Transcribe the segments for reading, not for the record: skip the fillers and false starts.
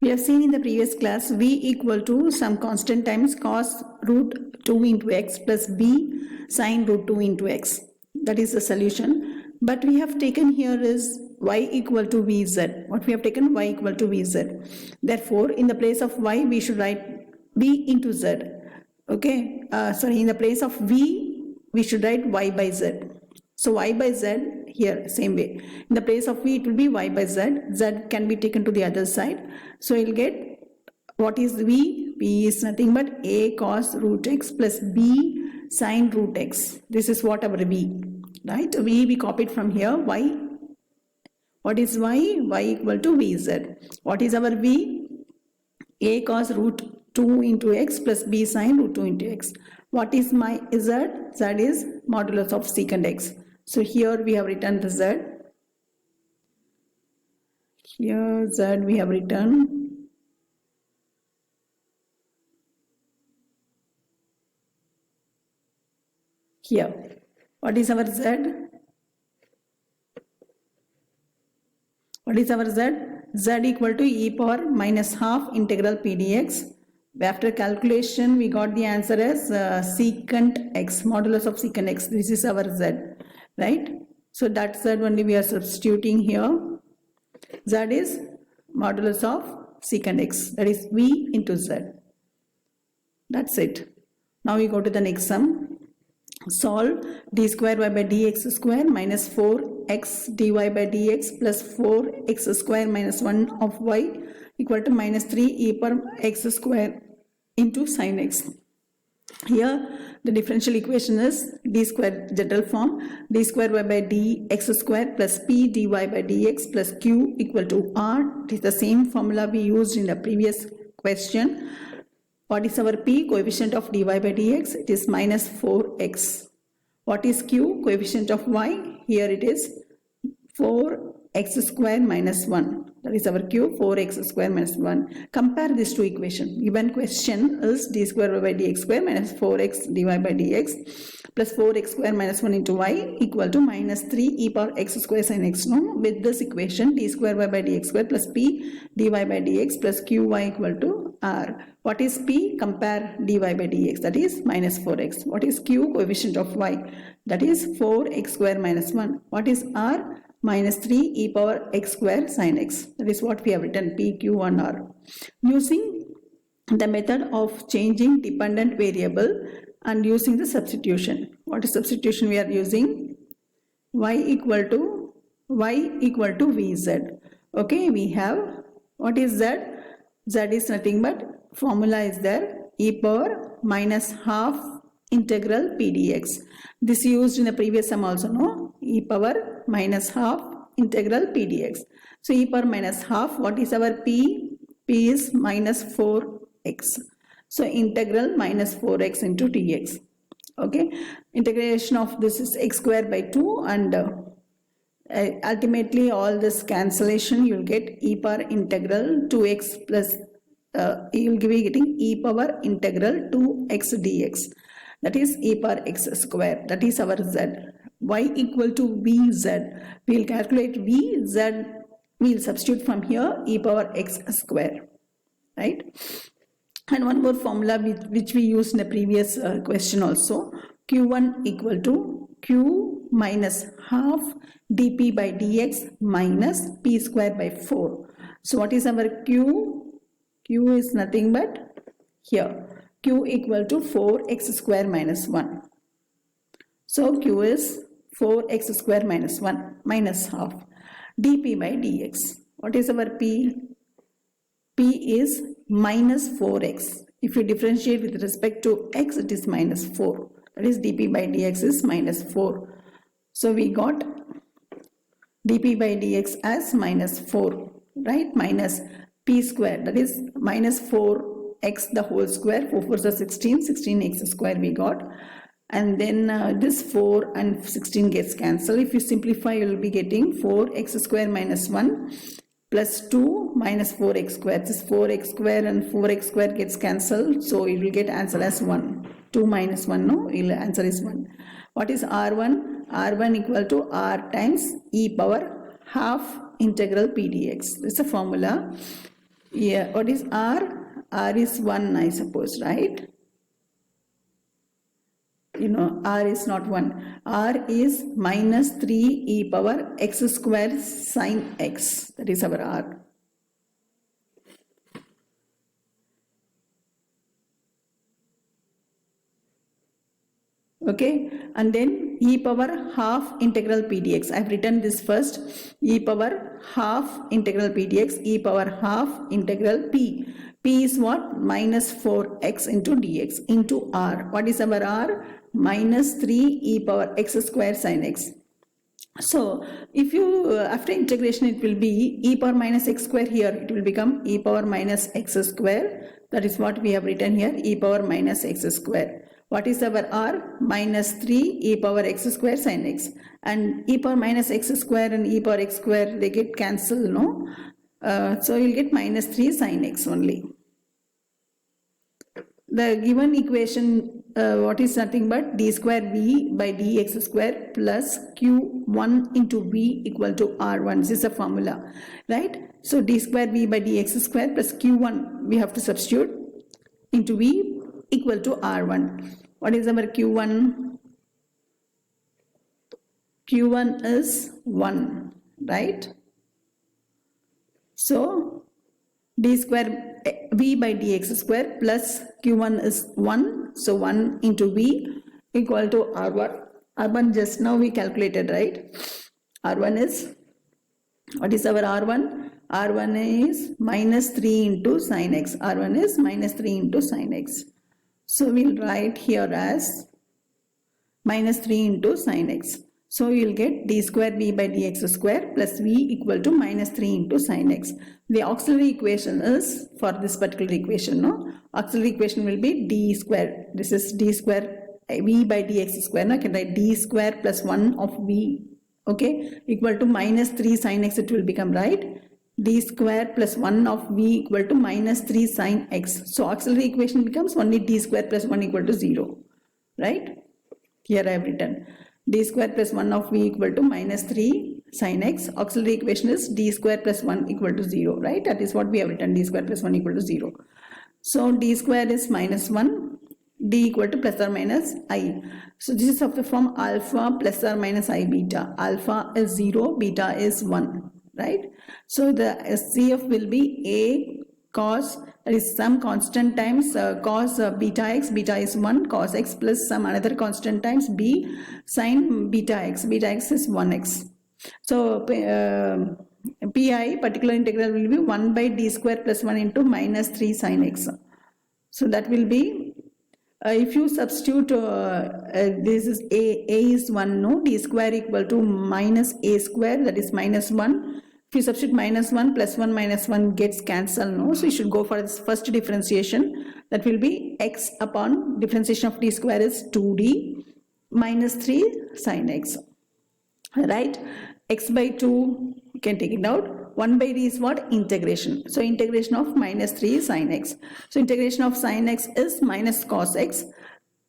We have seen in the previous class v equal to some constant times cos root 2 into x plus b sin root 2 into x. That is the solution. But we have taken here is y equal to vz. What we have taken? Y equal to vz. Therefore, in the place of y, we should write v into z. Okay. Sorry, in the place of v, we should write y by z. So y by z here same way. In the place of v, it will be y by z. Z can be taken to the other side. So you'll get what is v? V is nothing but a cos root x plus b sin root x. This is what our v, right? V we copied from here. Y. What is y? Y equal to vz. What is our v? A cos root 2 into x plus b sin root 2 into x. What is my z? Z is modulus of secant x. So here we have written the z. Here z we have written. Here. What is our z? What is our z? Z equal to e power minus half integral p dx. After calculation, we got the answer as secant x, modulus of secant x. This is our z, right? So that z only we are substituting here. Z is modulus of secant x. That is v into z. That's it. Now we go to the next sum. Solve d square y by dx square minus 4x dy by dx plus 4x square minus 1 of y equal to minus 3 e per x square into sin x. Here the differential equation is d square general form, d square y by dx square plus p dy by dx plus q equal to r. It is the same formula we used in the previous question. What is our p? Coefficient of dy by dx. It is minus 4x. What is q? Coefficient of y. Here it is 4x square minus 1. That is our q, 4x square minus 1. Compare these two equations. Given question is d square y by dx square minus 4x dy by dx plus 4x square minus 1 into y equal to minus 3 e power x square sin x. No, with this equation d square y by dx square plus p dy by dx plus qy equal to r. What is p? Compare dy by dx, that is minus 4x. What is q? Coefficient of y, that is 4x square minus 1. What is r? Minus 3 e power x square sin x. That is what we have written, p, q and r. Using the method of changing dependent variable and using the substitution. What is substitution we are using? Y equal to vz. Okay, we have, what is z? Z is nothing but formula is there, e power minus half integral p dx. This used in the previous sum also, no? E power minus half integral p dx. So e power minus half, what is our p? P is minus 4x. So integral minus 4x into dx. Okay, integration of this is x square by 2 and ultimately all this cancellation you will get e power integral 2x plus you will be getting e power integral 2x dx. That is e power x square. That is our z. Y equal to vz. We will calculate vz. We will substitute from here e power x square. Right? And one more formula which we used in the previous question also. Q1 equal to q minus half dp by dx minus p square by 4. So what is our q? Q is nothing but here. Q equal to 4x square minus 1. So q is 4x square minus 1 minus half dp by dx. What is our p? P is minus 4x. If you differentiate with respect to x, it is minus 4. That is dp by dx is minus 4. So we got dp by dx as minus 4, right? Minus p square, that is minus 4x the whole square. 4 4s are 16, 16x square we got. And then this 4 and 16 gets cancelled. If you simplify, you will be getting 4x square minus 1 plus 2 minus 4x square. This 4x square and 4x square gets cancelled. So you will get answer as 1. 2 minus 1, no? Answer is 1. What is R1? R1 equal to R times e power half integral p dx. This is a formula. Yeah, what is r? R is 1, I suppose, right? You know, r is not 1. R is minus 3 e power x square sine x. That is our r. Okay, and then e power half integral p dx. I have written this first. E power half integral p dx, e power half integral p. P is what? Minus 4x into dx into r. What is our r? Minus 3 e power x square sine x. So if you after integration it will be e power minus x square, here it will become e power minus x square. That is what we have written here, e power minus x square. What is our r? Minus 3 e power x square sine x. And e power minus x square and e power x square, they get cancelled, no? So you will get minus 3 sine x only. The given equation, what is nothing but d square v by dx square plus q1 into v equal to r1. This is a formula, right? So d square v by dx square plus q1, we have to substitute into v equal to r1. What is our q1? Q1 is 1, right? So d square v by dx square plus q1 is 1. So 1 into v equal to r1. R1 just now we calculated, right? R1 is, what is our R1? R1 is minus 3 into sine x. R1 is minus 3 into sine x. So we'll write here as minus 3 into sine x. So you'll get d square v by dx square plus v equal to minus 3 into sine x. The auxiliary equation is, for this particular equation, no? Auxiliary equation will be d square. This is d square v by dx square. Now I can write d square plus 1 of v, okay, equal to minus 3 sine x, it will become, right? D square plus 1 of v equal to minus 3 sine x. So auxiliary equation becomes only d square plus 1 equal to 0, right? Here I have written d square plus 1 of v equal to minus 3 sine x. Auxiliary equation is d square plus 1 equal to 0, right? That is what we have written, d square plus 1 equal to 0. So d square is minus 1, d equal to plus or minus I. So this is of the form alpha plus or minus I beta. Alpha is 0, beta is 1, right? So the SCF will be a cos, that is some constant times cos beta x, beta is 1, cos x plus some another constant times b sine beta x is 1x. So pi, particular integral, will be 1 by d square plus 1 into minus 3 sine x. So that will be, if you substitute, this is a is 1, no, d square equal to minus a square, that is minus 1. If you substitute minus 1 plus 1 minus 1 gets cancelled, no? So you should go for this first differentiation. That will be x upon differentiation of d square is 2d minus 3 sine x, right? X by 2, you can take it out. 1 by d is what? Integration. So integration of minus 3 sine x. So integration of sine x is minus cos x.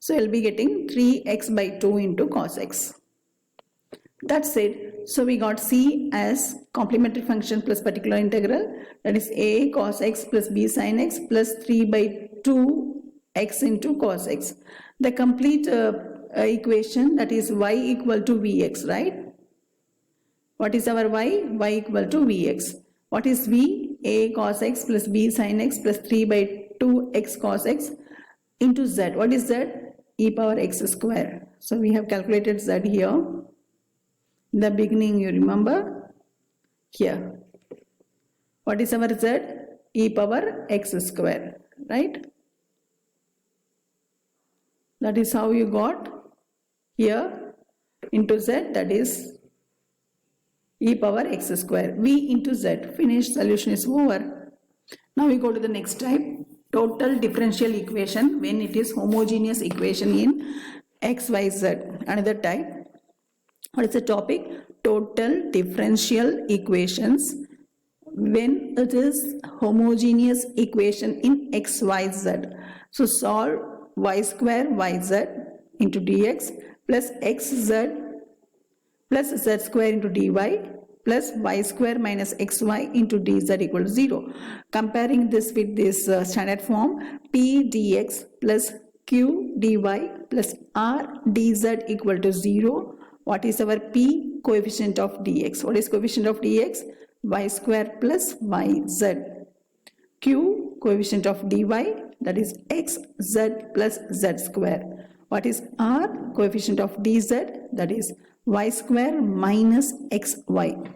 So you'll be getting 3x by 2 into cos x. That's it. So we got C as complementary function plus particular integral, that is a cos x plus b sin x plus 3 by 2 x into cos x. The complete equation, that is y equal to vx, right? What is our y? Y equal to vx. What is v? A cos x plus b sin x plus 3 by 2 x cos x into z. What is z? E power x square. So we have calculated z here. In the beginning, you remember here. What is our z? E power x square, right? That is how you got here into z, that is e power x square. V into z. Finished. Solution is over. Now we go to the next type. Total differential equation when it is homogeneous equation in x, y, z. Another type. What is the topic? Total differential equations when it is homogeneous equation in x, y, z. So solve y square yz into dx plus xz plus z square into dy plus y square minus xy into dz equal to 0. Comparing this with this standard form, p dx plus q dy plus r dz equal to 0. What is our p? Coefficient of dx. What is coefficient of dx? Y square plus yz. Q, coefficient of dy, that is x z plus z square. What is r? Coefficient of dz, that is y square minus xy.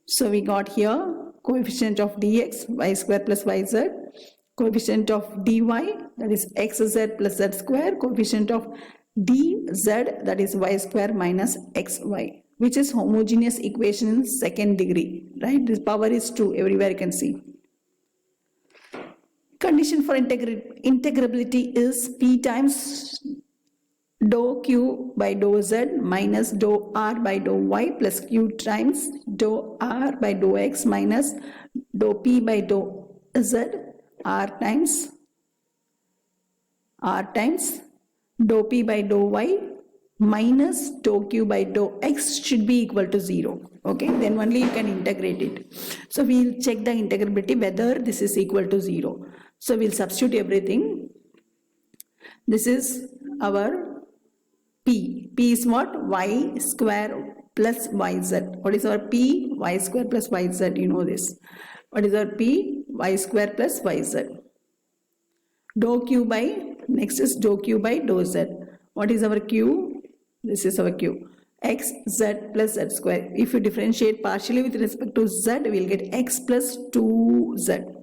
So we got here coefficient of dx, y square plus yz, coefficient of dy, that is xz plus z square, coefficient of dz, that is y square minus xy, which is homogeneous equation in second degree, right? This power is 2 everywhere you can see. Condition for integrability is p times dou q by dou z minus dou r by dou y plus q times dou r by dou x minus dou p by dou z r times dou p by dou y minus dou q by dou x should be equal to 0. Okay, then only you can integrate it. So we'll check the integrability whether this is equal to 0. So we'll substitute everything. This is our p. P is what? Y square plus yz. What is our p? Y square plus yz. You know this. What is our p? Y square plus yz. Dou q by, next is dou q by dou z. What is our q? This is our q. X z plus z square. If you differentiate partially with respect to z, we will get x plus 2z.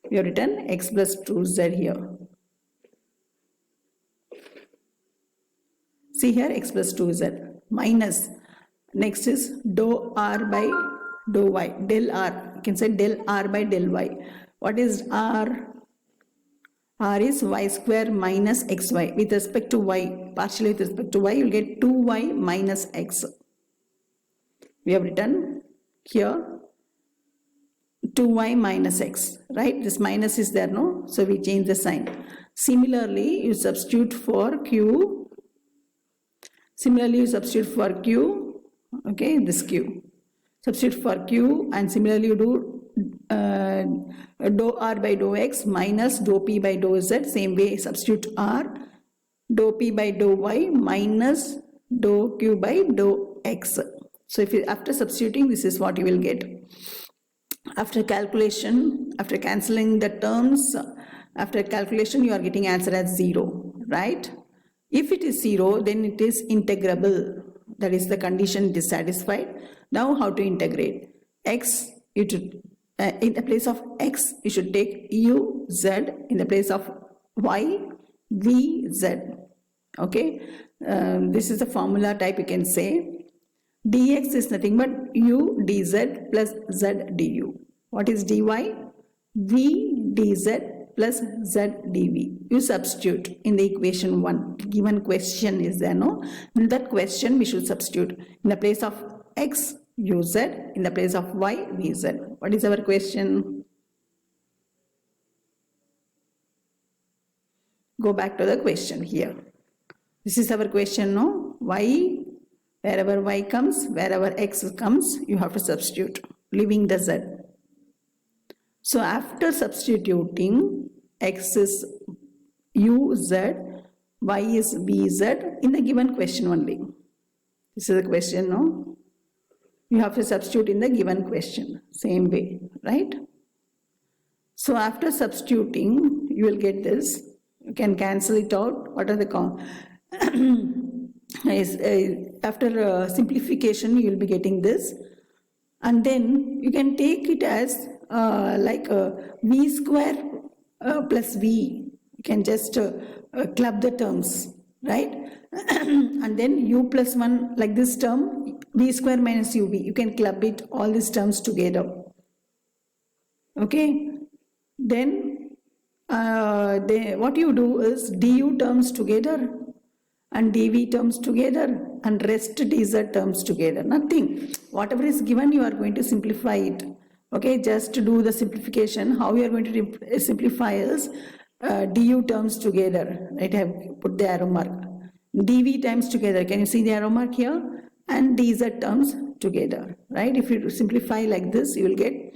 We have written x plus 2z here. See here, x plus 2z minus, next is dou r by dou y, del r. You can say del r by del y. What is r? R is y square minus xy. With respect to y, partially with respect to y, you will get 2y minus x. We have written here 2y minus x, right? This minus is there, no? So we change the sign. Similarly, you substitute for q. Okay, this q. Substitute for q, and similarly you do dou r by dou x minus dou p by dou z. Same way, substitute r, dou p by dou y minus dou q by dou x. So if you, after substituting, this is what you will get. After calculation, after cancelling the terms, after calculation you are getting answer as 0, right? If it is 0, then it is integrable. That is the condition is satisfied. Now how to integrate? X, you should, in the place of x, you should take u, z. In the place of y, v, z. Okay? This is the formula type you can say. Dx is nothing but u dz plus z du. What is dy? V dz plus z dv. You substitute in the equation 1. Given question is there, no? In that question we should substitute. In the place of x, uz. In the place of y, vz. What is our question? Go back to the question here. This is our question, no? Y. Wherever y comes, wherever x comes, you have to substitute, leaving the z. So after substituting, x is u, z, y is v, z, in the given question only. This is the question, no? You have to substitute in the given question, same way, right? So after substituting, you will get this. You can cancel it out. What are the after simplification you will be getting this, and then you can take it as like v square plus v. You can just club the terms, right? And then u plus 1, like this term, v square minus uv, you can club it, all these terms together. Okay, then what you do is du terms together and dv terms together and rest dz terms together. Nothing. Whatever is given, you are going to simplify it. Okay, just to do the simplification, how you are going to simplify is du terms together. Right, I have put the arrow mark. Dv times together. Can you see the arrow mark here? and dz terms together, right? If you simplify like this, you will get